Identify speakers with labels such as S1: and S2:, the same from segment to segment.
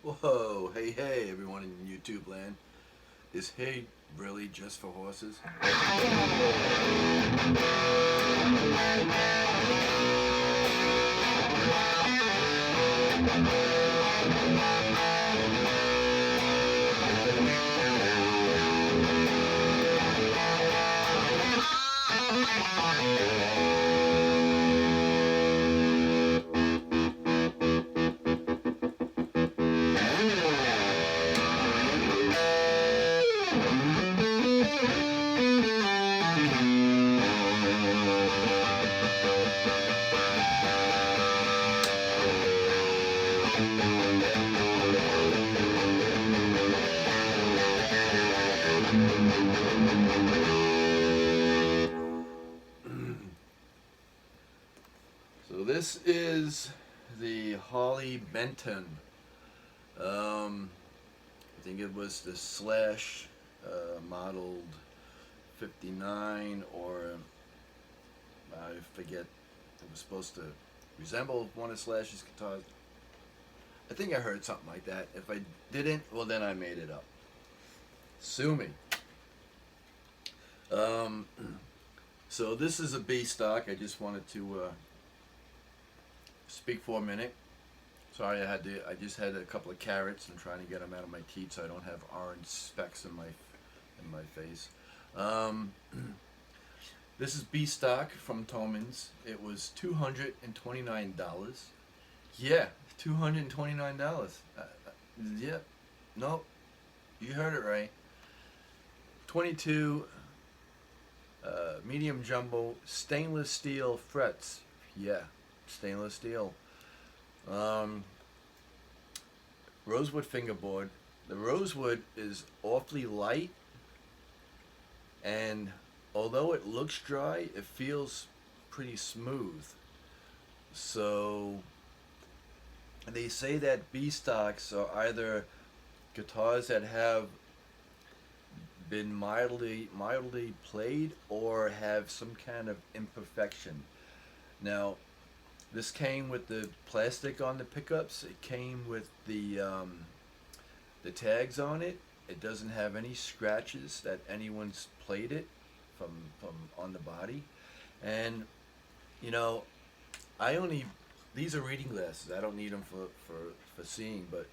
S1: Whoa, hey, everyone in YouTube land. Is hey really just for horses? So this is the Harley Benton. I think it was the Slash modeled 59, or I forget. It was supposed to resemble one of Slash's guitars. I think I heard something like that. If I didn't, well then I made it up. Sue me. Um, so this is a B stock. I just wanted to speak for a minute. Sorry, I just had a couple of carrots. I'm trying to get them out of my teeth so I don't have orange specks in my face. Um, this is B stock from Tomans. It was $229. Yeah, $229. Yeah, no, you heard it right. 22 medium jumbo stainless steel frets. Yeah, stainless steel. Um, Rosewood fingerboard. The rosewood is awfully light, and although it looks dry, it feels pretty smooth. So they say that B stocks are either guitars that have been mildly played or have some kind of imperfection. Now, this came with the plastic on the pickups. It came with the tags on it. It doesn't have any scratches that anyone's played it from on the body. And you know, I only these are reading glasses. I don't need them for seeing, but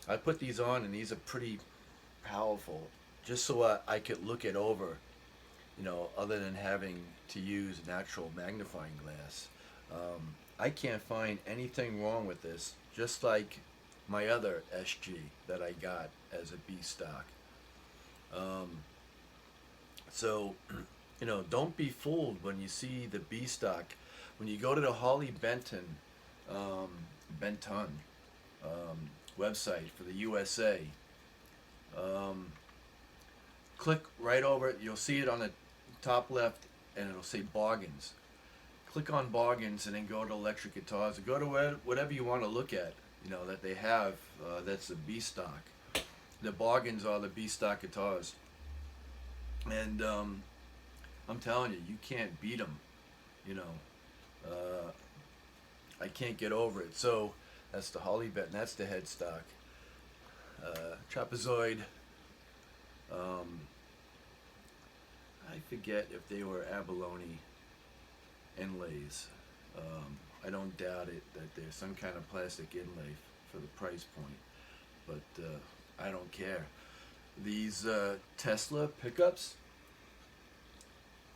S1: I put these on, and these are pretty powerful. Just so I could look it over, other than having to use an actual magnifying glass. I can't find anything wrong with this, just like my other SG that I got as a B stock. Um, so, don't be fooled when you see the B stock. When you go to the Harley um, Benton um, website for the USA, um, click right over it. You'll see it on the top left, and it'll say bargains. Click on bargains, and then go to electric guitars, or go to whatever you want to look at. That they have. That's the B stock. The bargains are the B stock guitars, and I'm telling you, you can't beat them. You know, I can't get over it. So that's the Harley Benton. That's the headstock. Trapezoid. Um, I forget if they were abalone inlays. I don't doubt it that there's some kind of plastic inlay for the price point, but I don't care. These Tesla pickups,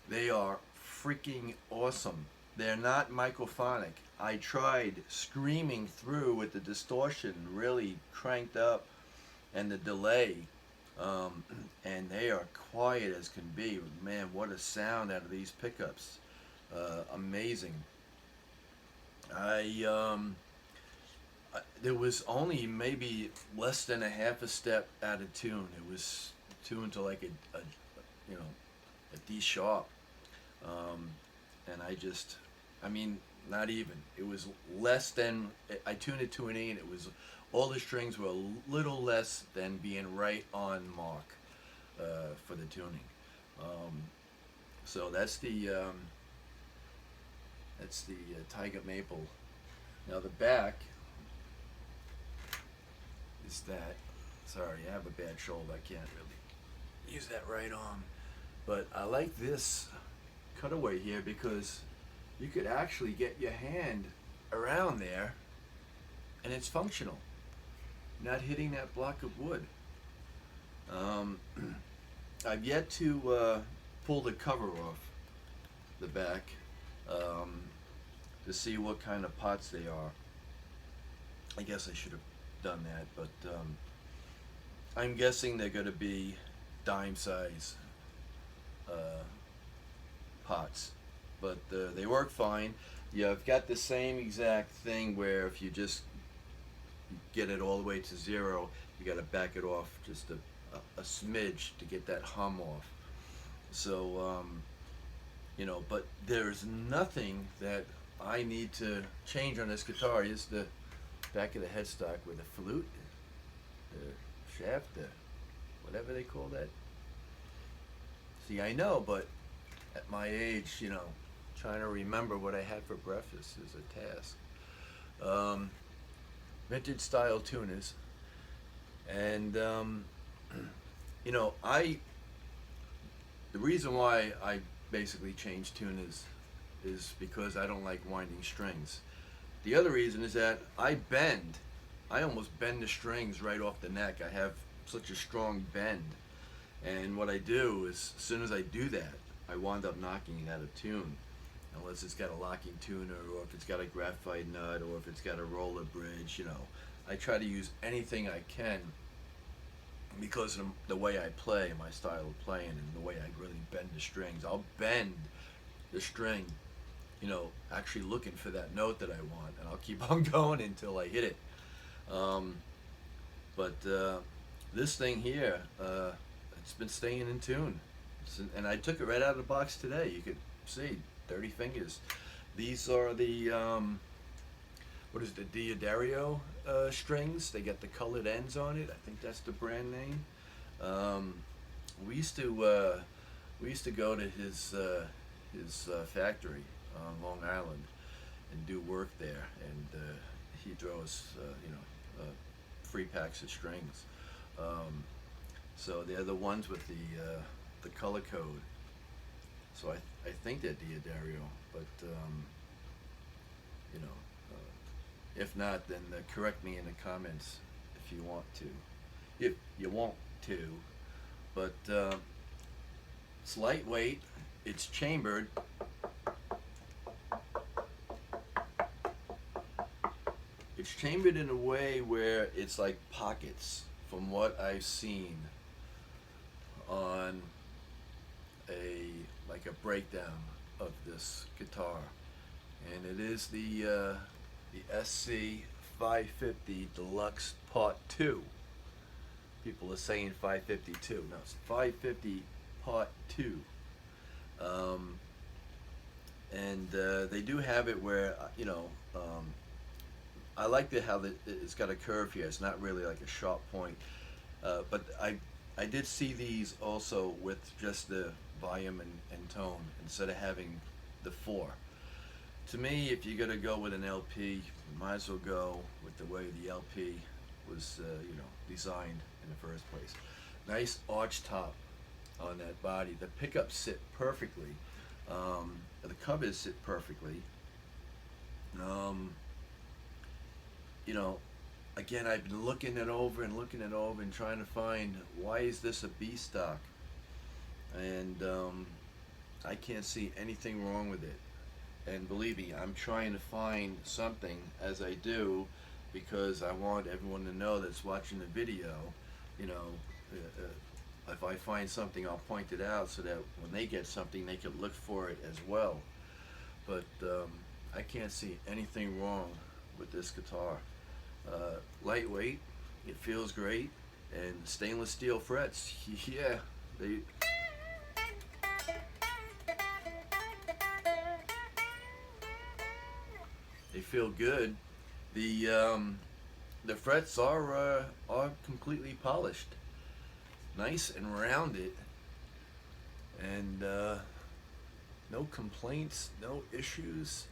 S1: they are freaking awesome. They're not microphonic. I tried screaming through with the distortion really cranked up and the delay, um, and they are quiet as can be. Man, what a sound out of these pickups! Amazing. I there was only maybe less than a half a step out of tune. It was tuned to like a you know a D sharp, um, and I mean, not even. It was less than. I tuned it to an E, and it was all the strings were a little less than being right on mark for the tuning. Um, so that's the Tiger Maple. Now the back is that, sorry, I have a bad shoulder. I can't really use that right arm. But I like this cutaway here because you could actually get your hand around there and it's functional. Not hitting that block of wood. Um, I've yet to pull the cover off the back to see what kind of pots they are. I guess I should have done that, but I'm guessing they're going to be dime size pots, but they work fine. You've got the same exact thing where if you just get it all the way to zero, you got to back it off just a smidge to get that hum off. So but there's nothing that I need to change on this guitar. It's the back of the headstock with the flute, the shaft, the whatever they call that. See, I know, but at my age, trying to remember what I had for breakfast is a task. Vintage style tuners, and the reason why I basically changed tuners is because I don't like winding strings. The other reason is that I almost bend the strings right off the neck. I have such a strong bend, and what I do is as soon as I do that, I wind up knocking it out of tune, unless it's got a locking tuner, or if it's got a graphite nut, or if it's got a roller bridge. I try to use anything I can because of the way I play, my style of playing, and the way I really bend the strings. I'll bend the string, actually looking for that note that I want, and I'll keep on going until I hit it. But this thing here, it's been staying in tune, and I took it right out of the box today. You could see 30 fingers. These are the what is it, the Diodario strings. They got the colored ends on it. I think that's the brand name. We used to go to his factory on Long Island and do work there, and he drove us free packs of strings. So they're the ones with the color code. So I think they're Diodario, but if not, then correct me in the comments if you want to. If you want to, but it's lightweight. It's chambered. It's chambered in a way where it's like pockets, from what I've seen on a breakdown of this guitar, and it is the SC 550 Deluxe Part 2. People are saying 552. No, it's 550 Part 2. And they do have it where I like how it's got a curve here. It's not really like a sharp point, but I did see these also with just the volume and tone instead of having the 4. To me, if you're gonna go with an LP, you might as well go with the way the LP was designed in the first place. Nice arch top on that body. The pickups sit perfectly. The covers sit perfectly. Again, I've been looking it over and trying to find, why is this a B stock? And I can't see anything wrong with it. And believe me, I'm trying to find something as I do, because I want everyone to know that's watching the video, if I find something, I'll point it out so that when they get something, they can look for it as well. But I can't see anything wrong with this guitar. Lightweight, it feels great, and stainless steel frets, yeah, they feel good. The frets are completely polished, nice and rounded, and no complaints, no issues.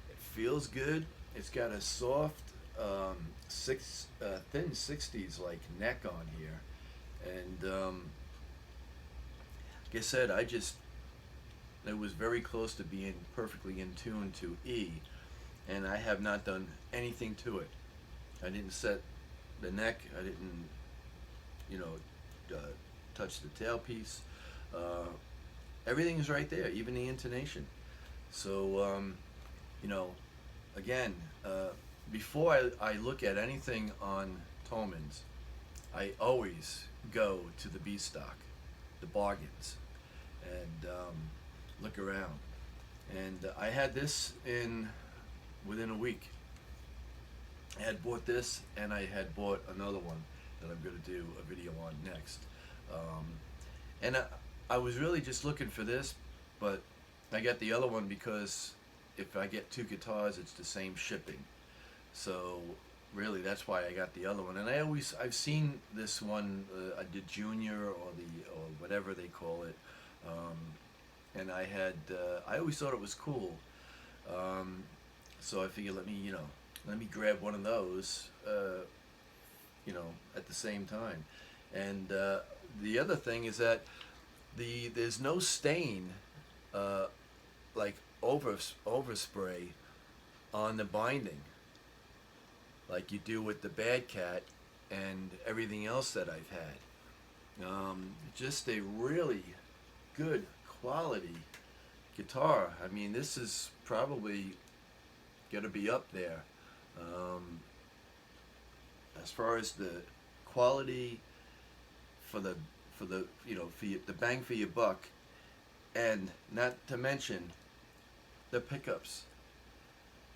S1: It feels good. It's got a soft thin 60s like neck on here, and like I said, it was very close to being perfectly in tune to E, and I have not done anything to it. I didn't set the neck. I didn't, you know, touch the tailpiece. Uh, Everything is right there, even the intonation. So, you know, again, before I look at anything on Tomans, I always go to the B stock, the bargains, and look around. And I had this in within a week. I had bought this, and I had bought another one that I'm going to do a video on next. Um, and I was really just looking for this, but I got the other one because if I get two guitars, it's the same shipping. So really, that's why I got the other one. And I've seen this one, the Junior or whatever they call it, and I always thought it was cool. Um, so I figured, let me grab one of those, at the same time. And the other thing is that there's no stain, like overspray on the binding, like you do with the Bad Cat and everything else that I've had. Just a really good quality guitar. I mean, this is probably gonna be up there. As far as the quality for the the bang for your buck, and not to mention the pickups.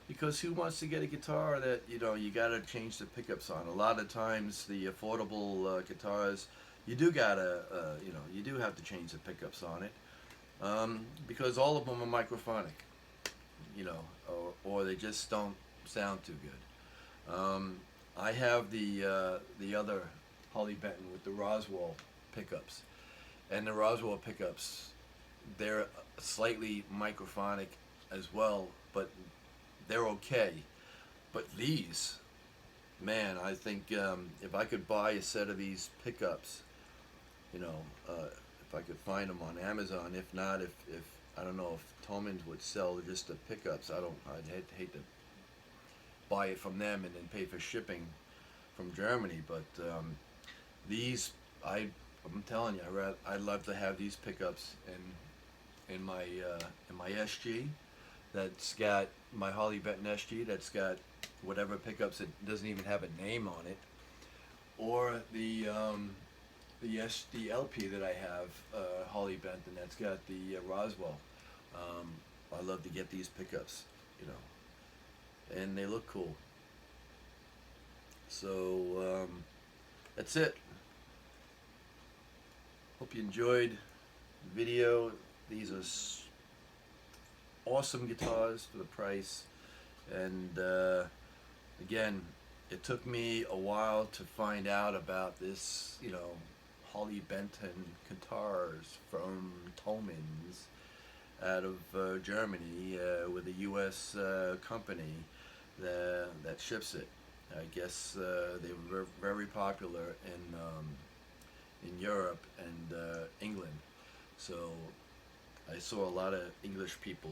S1: Because who wants to get a guitar that you gotta change the pickups on? A lot of times the affordable guitars, you do gotta you do have to change the pickups on it, because all of them are microphonic, or they just don't sound too good. I have the other Harley Benton with the Roswell pickups, and the Roswell pickups, they're slightly microphonic as well, but they're okay. But these, man, I think if I could buy a set of these pickups, if I could find them on Amazon. If not, if I don't know if Tomans would sell just the pickups. I'd hate to buy it from them and then pay for shipping from Germany. But I'm telling you, I'd love to have these pickups in my SG. That's got my Harley Benton SG. That's got whatever pickups. It doesn't even have a name on it. Or the LP that I have, Harley Benton. That's got the Roswell. I love to get these pickups, and they look cool. So that's it. Hope you enjoyed the video. These are awesome guitars for the price, and again, it took me a while to find out about this, Harley Benton guitars from Tomans out of Germany, with a U.S. company that ships it. I guess they were very popular in Europe and England. So I saw a lot of English people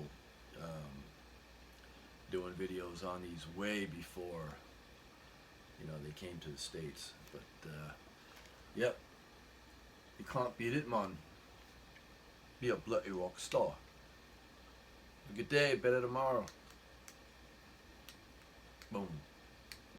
S1: doing videos on these way before they came to the States. But yep, you can't beat it, man. Be a bloody rock star. Have a good day, better tomorrow. Boom.